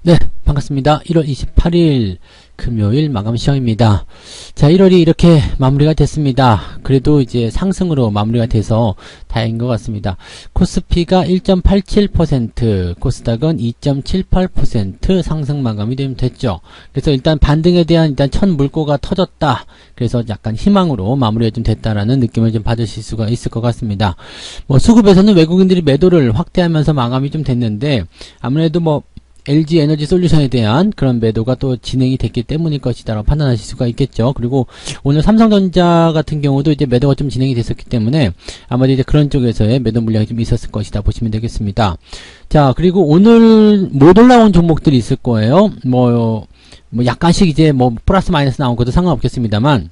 네, 반갑습니다. 1월 28일 금요일 마감 시험입니다. 자, 1월이 이렇게 마무리가 됐습니다. 그래도 이제 상승으로 마무리가 돼서 다행인 것 같습니다. 코스피가 1.87%, 코스닥은 2.78% 상승 마감이 됐죠. 그래서 일단 반등에 대한 일단 첫 물꼬가 터졌다. 그래서 약간 희망으로 마무리가 좀 됐다라는 느낌을 좀 받으실 수가 있을 것 같습니다. 뭐 수급에서는 외국인들이 매도를 확대하면서 마감이 좀 됐는데 아무래도 뭐 LG 에너지 솔루션에 대한 그런 매도가 또 진행이 됐기 때문일 것이다라고 판단하실 수가 있겠죠. 그리고 오늘 삼성전자 같은 경우도 이제 매도가 좀 진행이 됐었기 때문에 아마도 이제 그런 쪽에서의 매도 물량이 좀 있었을 것이다 보시면 되겠습니다. 자, 그리고 오늘 못 올라온 종목들이 있을 거예요. 뭐 약간씩 이제 뭐 플러스 마이너스 나온 것도 상관없겠습니다만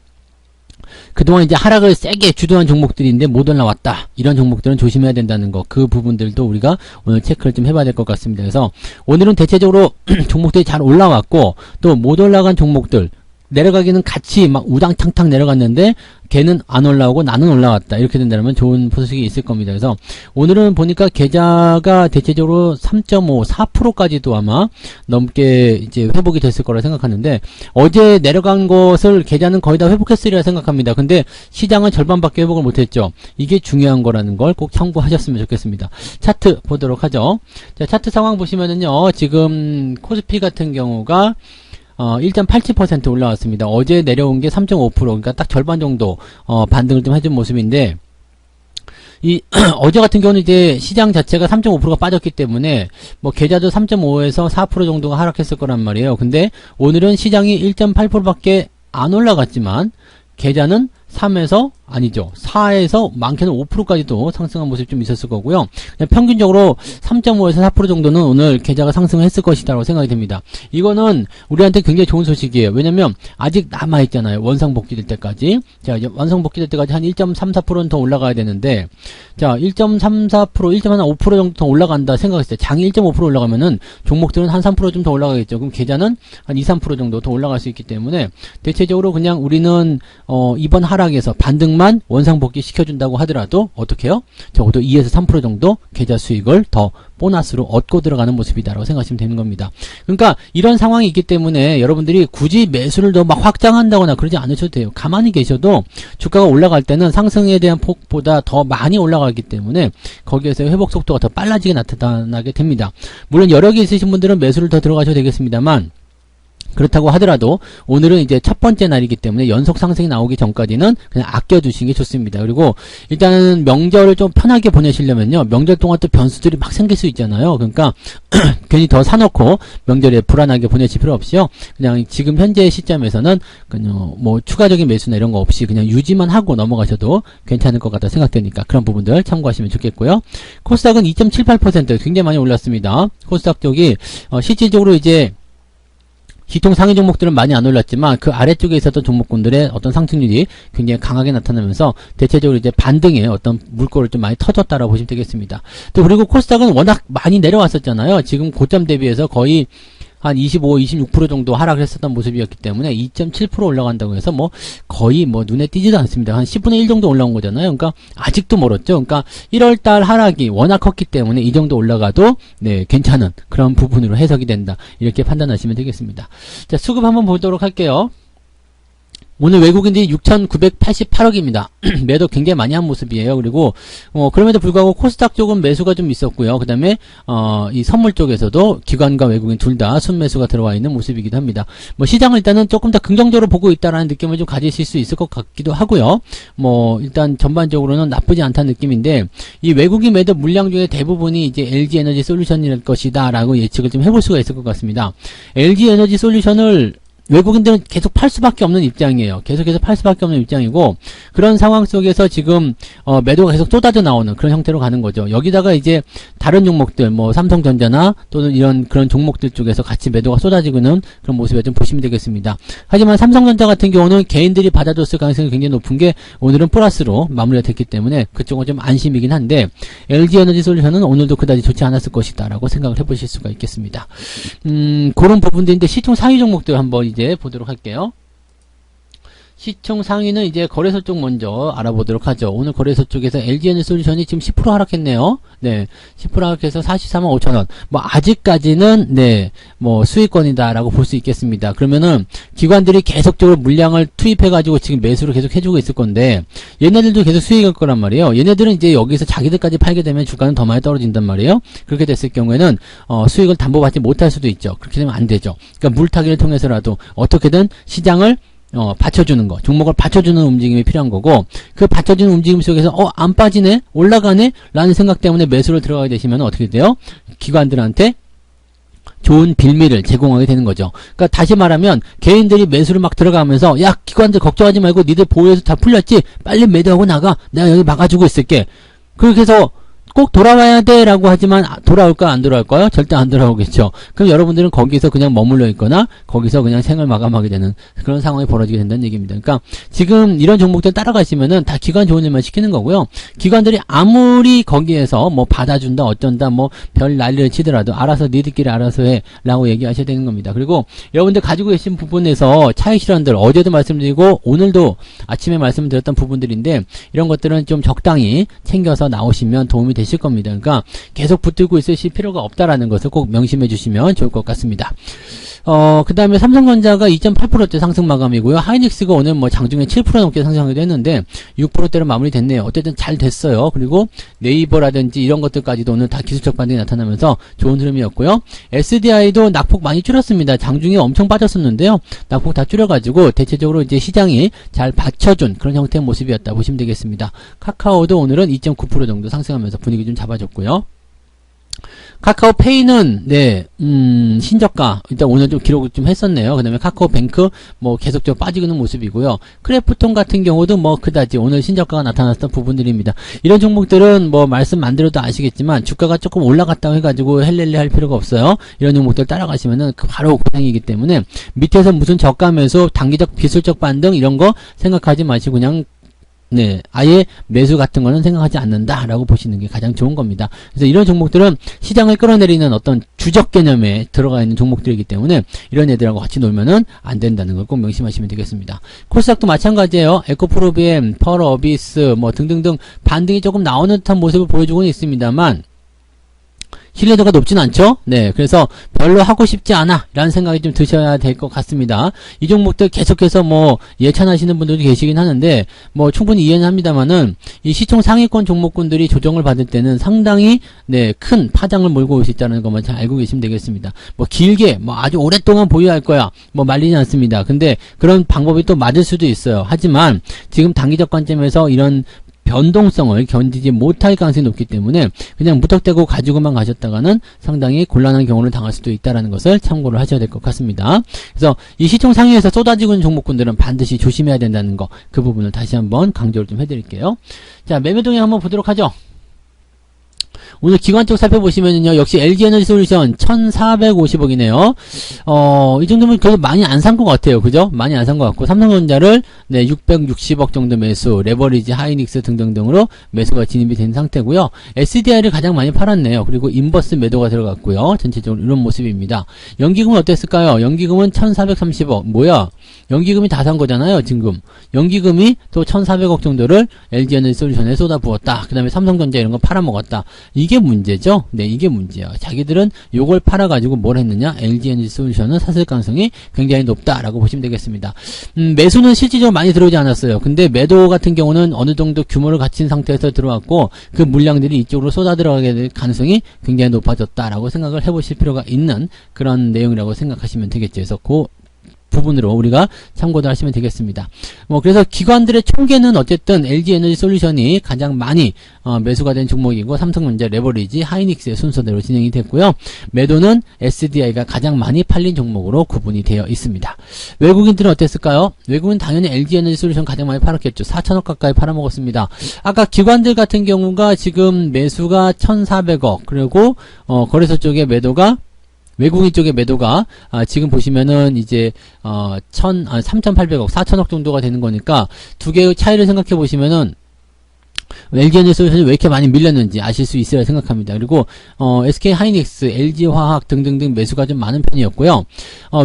그동안 이제 하락을 세게 주도한 종목들인데 못 올라왔다. 이런 종목들은 조심해야 된다는 거. 그 부분들도 우리가 오늘 체크를 좀 해봐야 될 것 같습니다. 그래서 오늘은 대체적으로 종목들이 잘 올라왔고 또 못 올라간 종목들 내려가기는 같이 막 우당탕탕 내려갔는데 걔는 안 올라오고 나는 올라왔다. 이렇게 된다면 좋은 소식이 있을 겁니다. 그래서 오늘은 보니까 계좌가 대체적으로 3.5, 4%까지도 아마 넘게 이제 회복이 됐을 거라 생각하는데 어제 내려간 것을 계좌는 거의 다 회복했으리라 생각합니다. 근데 시장은 절반밖에 회복을 못했죠. 이게 중요한 거라는 걸 꼭 참고하셨으면 좋겠습니다. 차트 보도록 하죠. 자, 차트 상황 보시면은요. 지금 코스피 같은 경우가 1.87% 올라왔습니다. 어제 내려온 게 3.5%, 그러니까 딱 절반 정도, 반등을 좀 해준 모습인데, 어제 같은 경우는 이제 시장 자체가 3.5%가 빠졌기 때문에, 뭐, 계좌도 3.5에서 4% 정도가 하락했을 거란 말이에요. 근데 오늘은 시장이 1.8%밖에 안 올라갔지만, 계좌는 3에서 아니죠. 4에서 많게는 5%까지도 상승한 모습이 좀 있었을 거고요. 그냥 평균적으로 3.5에서 4% 정도는 오늘 계좌가 상승을 했을 것이다라고 생각이 됩니다. 이거는 우리한테 굉장히 좋은 소식이에요. 왜냐면 아직 남아있잖아요. 원상복귀될 때까지. 자, 이제 원상복귀될 때까지 한 1.34%는 더 올라가야 되는데, 자, 1.34%, 1.5% 정도 더 올라간다 생각했을 때, 장이 1.5% 올라가면은 종목들은 한 3% 좀 더 올라가겠죠. 그럼 계좌는 한 2, 3% 정도 더 올라갈 수 있기 때문에 대체적으로 그냥 우리는 이번 하락에서 반등만 원상복귀 시켜준다고 하더라도 어떻게 해요? 적어도 2에서 3% 정도 계좌 수익을 더 보너스로 얻고 들어가는 모습이다라고 생각하시면 되는 겁니다. 그러니까 이런 상황이 있기 때문에 여러분들이 굳이 매수를 더 막 확장한다거나 그러지 않으셔도 돼요. 가만히 계셔도 주가가 올라갈 때는 상승에 대한 폭보다 더 많이 올라가기 때문에 거기에서 회복 속도가 더 빨라지게 나타나게 됩니다. 물론 여력이 있으신 분들은 매수를 더 들어가셔도 되겠습니다만 그렇다고 하더라도 오늘은 이제 첫 번째 날이기 때문에 연속 상승이 나오기 전까지는 그냥 아껴두시는 게 좋습니다. 그리고 일단은 명절을 좀 편하게 보내시려면요. 명절 동안 또 변수들이 막 생길 수 있잖아요. 그러니까 괜히 더 사놓고 명절에 불안하게 보내실 필요 없이요. 그냥 지금 현재 시점에서는 그냥 뭐 추가적인 매수나 이런 거 없이 그냥 유지만 하고 넘어가셔도 괜찮을 것 같다 생각되니까 그런 부분들 참고하시면 좋겠고요. 코스닥은 2.78% 굉장히 많이 올랐습니다. 코스닥 쪽이 실질적으로 이제 기통 상위 종목들은 많이 안 올랐지만 그 아래쪽에 있었던 종목군들의 어떤 상승률이 굉장히 강하게 나타나면서 대체적으로 이제 반등에 어떤 물꼬를 좀 많이 터졌다라고 보시면 되겠습니다. 또 그리고 코스닥은 워낙 많이 내려왔었잖아요. 지금 고점 대비해서 거의 한 25, 26% 정도 하락을 했었던 모습이었기 때문에 2.7% 올라간다고 해서 뭐 거의 뭐 눈에 띄지도 않습니다. 한 10분의 1 정도 올라온 거잖아요. 그러니까 아직도 멀었죠. 그러니까 1월달 하락이 워낙 컸기 때문에 이 정도 올라가도 네 괜찮은 그런 부분으로 해석이 된다. 이렇게 판단하시면 되겠습니다. 자, 수급 한번 보도록 할게요. 오늘 외국인들이 6,988억입니다. 매도 굉장히 많이 한 모습이에요. 그리고 그럼에도 불구하고 코스닥 쪽은 매수가 좀 있었고요. 그 다음에 이 선물 쪽에서도 기관과 외국인 둘 다 순매수가 들어와 있는 모습이기도 합니다. 뭐 시장을 일단은 조금 더 긍정적으로 보고 있다라는 느낌을 좀 가지실 수 있을 것 같기도 하고요. 뭐 일단 전반적으로는 나쁘지 않다는 느낌인데 이 외국인 매도 물량 중에 대부분이 이제 LG 에너지 솔루션일 것이다라고 예측을 좀 해볼 수가 있을 것 같습니다. LG 에너지 솔루션을 외국인들은 계속 팔 수밖에 없는 입장이에요. 계속해서 팔 수밖에 없는 입장이고 그런 상황 속에서 지금 매도가 계속 쏟아져 나오는 그런 형태로 가는 거죠. 여기다가 이제 다른 종목들 뭐 삼성전자나 또는 이런 그런 종목들 쪽에서 같이 매도가 쏟아지고는 그런 모습을 좀 보시면 되겠습니다. 하지만 삼성전자 같은 경우는 개인들이 받아줬을 가능성이 굉장히 높은 게 오늘은 플러스로 마무리가 됐기 때문에 그쪽은 좀 안심이긴 한데 LG에너지 솔루션은 오늘도 그다지 좋지 않았을 것이다 라고 생각을 해보실 수가 있겠습니다. 그런 부분들인데 시총 상위 종목들 한번 이제 보도록 할게요. 시총 상위는 이제 거래소 쪽 먼저 알아보도록 하죠. 오늘 거래소 쪽에서 LG에너지솔루션이 지금 10% 하락했네요. 네, 10% 하락해서 44만 5천원. 뭐 아직까지는 네, 뭐 수익권이다라고 볼 수 있겠습니다. 그러면은 기관들이 계속적으로 물량을 투입해가지고 지금 매수를 계속 해주고 있을 건데 얘네들도 계속 수익일 거란 말이에요. 얘네들은 이제 여기서 자기들까지 팔게 되면 주가는 더 많이 떨어진단 말이에요. 그렇게 됐을 경우에는 수익을 담보받지 못할 수도 있죠. 그렇게 되면 안 되죠. 그러니까 물타기를 통해서라도 어떻게든 시장을 받쳐주는 거, 종목을 받쳐주는 움직임이 필요한 거고, 그 받쳐주는 움직임 속에서, 안 빠지네? 올라가네? 라는 생각 때문에 매수를 들어가게 되시면 어떻게 돼요? 기관들한테 좋은 빌미를 제공하게 되는 거죠. 그러니까 다시 말하면, 개인들이 매수를 막 들어가면서, 야, 기관들 걱정하지 말고 니들 보호해서 다 풀렸지? 빨리 매도하고 나가. 내가 여기 막아주고 있을게. 그렇게 해서, 꼭 돌아와야 돼 라고 하지만 돌아올까 안 돌아올까요? 절대 안 돌아오겠죠. 그럼 여러분들은 거기서 그냥 머물러 있거나 거기서 그냥 생을 마감하게 되는 그런 상황이 벌어지게 된다는 얘기입니다. 그러니까 지금 이런 종목들 따라가시면은 다 기관 좋은 일만 시키는 거고요. 기관들이 아무리 거기에서 뭐 받아준다 어쩐다 뭐 별 난리를 치더라도 알아서 니들끼리 알아서 해 라고 얘기하셔야 되는 겁니다. 그리고 여러분들 가지고 계신 부분에서 차익 실현들 어제도 말씀드리고 오늘도 아침에 말씀드렸던 부분들인데 이런 것들은 좀 적당히 챙겨서 나오시면 도움이 되실 겁니다. 그러니까 계속 붙들고 있으실 필요가 없다라는 것을 꼭 명심해 주시면 좋을 것 같습니다. 그 다음에 삼성전자가 2.8%대 상승 마감이고요. 하이닉스가 오늘 뭐 장중에 7% 넘게 상승하기도 했는데 6%대로 마무리됐네요. 어쨌든 잘 됐어요. 그리고 네이버라든지 이런 것들까지도 오늘 다 기술적 반등이 나타나면서 좋은 흐름이었고요. SDI도 낙폭 많이 줄였습니다. 장중에 엄청 빠졌었는데요. 낙폭 다 줄여가지고 대체적으로 이제 시장이 잘 받쳐준 그런 형태의 모습이었다 보시면 되겠습니다. 카카오도 오늘은 2.9% 정도 상승하면서 분위기 좀 잡아줬고요. 카카오페이는 네 신저가 일단 오늘 좀 기록을 좀 했었네요. 그 다음에 카카오뱅크 뭐 계속적으로 빠지고 있는 모습이고요. 크래프톤 같은 경우도 뭐 그다지 오늘 신저가가 나타났던 부분들입니다. 이런 종목들은 뭐 말씀 안 드려도 아시겠지만 주가가 조금 올라갔다고 해가지고 헬렐레 할 필요가 없어요. 이런 종목들 따라가시면은 바로 고생이기 때문에 밑에서 무슨 저가 매수 단기적 기술적 반등 이런 거 생각하지 마시고 그냥 네, 아예 매수 같은 거는 생각하지 않는다라고 보시는 게 가장 좋은 겁니다. 그래서 이런 종목들은 시장을 끌어내리는 어떤 주적 개념에 들어가 있는 종목들이기 때문에 이런 애들하고 같이 놀면은 안 된다는 걸 꼭 명심하시면 되겠습니다. 코스닥도 마찬가지예요. 에코프로비엠, 펄어비스 뭐 등등등 반등이 조금 나오는 듯한 모습을 보여주고는 있습니다만 신뢰도가 높진 않죠? 네, 그래서 별로 하고 싶지 않아 라는 생각이 좀 드셔야 될 것 같습니다. 이 종목들 계속해서 뭐 예찬하시는 분들도 계시긴 하는데 뭐 충분히 이해는 합니다만은 이 시총 상위권 종목군들이 조정을 받을 때는 상당히 네, 큰 파장을 몰고 올 수 있다는 것만 잘 알고 계시면 되겠습니다. 뭐 길게 뭐 아주 오랫동안 보유할 거야 뭐 말리지 않습니다. 근데 그런 방법이 또 맞을 수도 있어요. 하지만 지금 단기적 관점에서 이런 변동성을 견디지 못할 가능성이 높기 때문에 그냥 무턱대고 가지고만 가셨다가는 상당히 곤란한 경우를 당할 수도 있다는 것을 참고를 하셔야 될 것 같습니다. 그래서 이 시총 상위에서 쏟아지고 있는 종목군들은 반드시 조심해야 된다는 거, 그 부분을 다시 한번 강조를 좀 해드릴게요. 자, 매매 동향 한번 보도록 하죠. 오늘 기관 쪽 살펴보시면요. 역시 LG에너지솔루션 1450억이네요. 이 정도면 그래도 많이 안 산 것 같아요. 그죠? 많이 안 산 것 같고, 삼성전자를 네, 660억 정도 매수, 레버리지, 하이닉스 등등등으로 매수가 진입이 된 상태고요. SDI를 가장 많이 팔았네요. 그리고 인버스 매도가 들어갔고요. 전체적으로 이런 모습입니다. 연기금은 어땠을까요? 연기금은 1430억. 뭐야? 연기금이 다 산 거잖아요, 지금. 연기금이 또 1400억 정도를 LG에너지솔루션에 쏟아부었다. 그 다음에 삼성전자 이런 거 팔아먹었다. 이게 문제죠? 네, 이게 문제예요. 자기들은 요걸 팔아가지고 뭘 했느냐? LG에너지솔루션은 샀을 가능성이 굉장히 높다라고 보시면 되겠습니다. 매수는 실질적으로 많이 들어오지 않았어요. 근데 매도 같은 경우는 어느 정도 규모를 갖춘 상태에서 들어왔고 그 물량들이 이쪽으로 쏟아 들어가게 될 가능성이 굉장히 높아졌다라고 생각을 해보실 필요가 있는 그런 내용이라고 생각하시면 되겠죠. 그래서 그 부분으로 우리가 참고도 하시면 되겠습니다. 뭐 그래서 기관들의 총계는 어쨌든 LG에너지솔루션이 가장 많이 매수가 된 종목이고 삼성전자, 레버리지, 하이닉스의 순서대로 진행이 됐고요. 매도는 SDI가 가장 많이 팔린 종목으로 구분이 되어 있습니다. 외국인들은 어땠을까요? 외국인 당연히 LG에너지솔루션 가장 많이 팔았겠죠. 4천억 가까이 팔아먹었습니다. 아까 기관들 같은 경우가 지금 매수가 1,400억 그리고 거래소 쪽에 매도가 외국인 쪽의 매도가 지금 보시면은 이제 3,800억, 4,000억 정도가 되는 거니까 두 개의 차이를 생각해 보시면은 LG에너지솔루션이 왜 이렇게 많이 밀렸는지 아실 수 있으리라 생각합니다. 그리고 SK하이닉스, LG화학 등등등 매수가 좀 많은 편이었고요.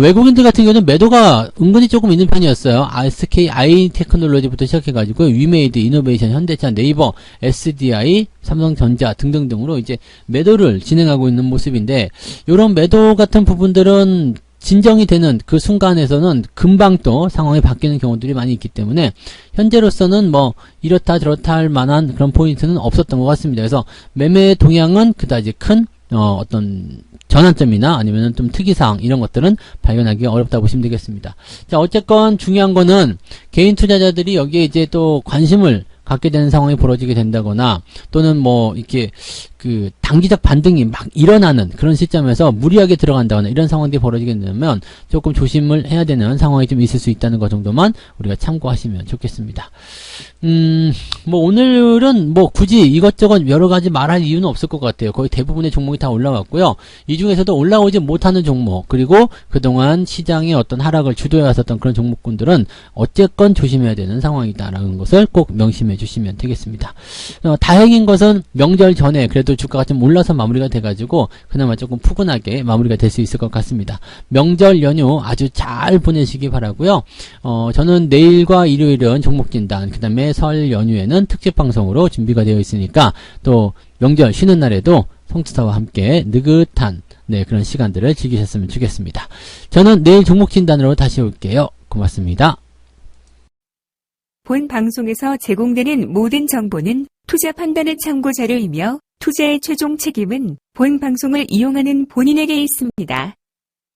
외국인들 같은 경우는 매도가 은근히 조금 있는 편이었어요. SKI테크놀로지부터 시작해가지고 위메이드, 이노베이션, 현대차, 네이버, SDI, 삼성전자 등등등으로 이제 매도를 진행하고 있는 모습인데, 이런 매도 같은 부분들은 진정이 되는 그 순간에서는 금방 또 상황이 바뀌는 경우들이 많이 있기 때문에 현재로서는 뭐 이렇다 저렇다 할 만한 그런 포인트는 없었던 것 같습니다. 그래서 매매 동향은 그다지 큰 어떤 전환점이나 아니면은 좀 특이사항 이런 것들은 발견하기 어렵다고 보시면 되겠습니다. 자, 어쨌건 중요한 거는 개인 투자자들이 여기에 이제 또 관심을 갖게 되는 상황이 벌어지게 된다거나 또는 뭐 이렇게 그 단기적 반등이 막 일어나는 그런 시점에서 무리하게 들어간다거나 이런 상황들이 벌어지게 되면 조금 조심을 해야 되는 상황이 좀 있을 수 있다는 것 정도만 우리가 참고하시면 좋겠습니다. 뭐 오늘은 뭐 굳이 이것저것 여러 가지 말할 이유는 없을 것 같아요. 거의 대부분의 종목이 다 올라갔고요. 이 중에서도 올라오지 못하는 종목 그리고 그동안 시장의 어떤 하락을 주도해 왔었던 그런 종목군들은 어쨌건 조심해야 되는 상황이다라는 것을 꼭 명심해 주시면 되겠습니다. 다행인 것은 명절 전에 그래도 주가가 좀 올라서 마무리가 돼가지고 그나마 조금 푸근하게 마무리가 될 수 있을 것 같습니다. 명절 연휴 아주 잘 보내시기 바라고요. 저는 내일과 일요일은 종목진단, 그 다음에 설 연휴에는 특집 방송으로 준비가 되어 있으니까 또 명절 쉬는 날에도 송투사와 함께 느긋한 그런 시간들을 즐기셨으면 좋겠습니다. 저는 내일 종목진단으로 다시 올게요. 고맙습니다. 본 방송에서 제공되는 모든 정보는 투자 판단의 참고 자료이며 투자의 최종 책임은 본 방송을 이용하는 본인에게 있습니다.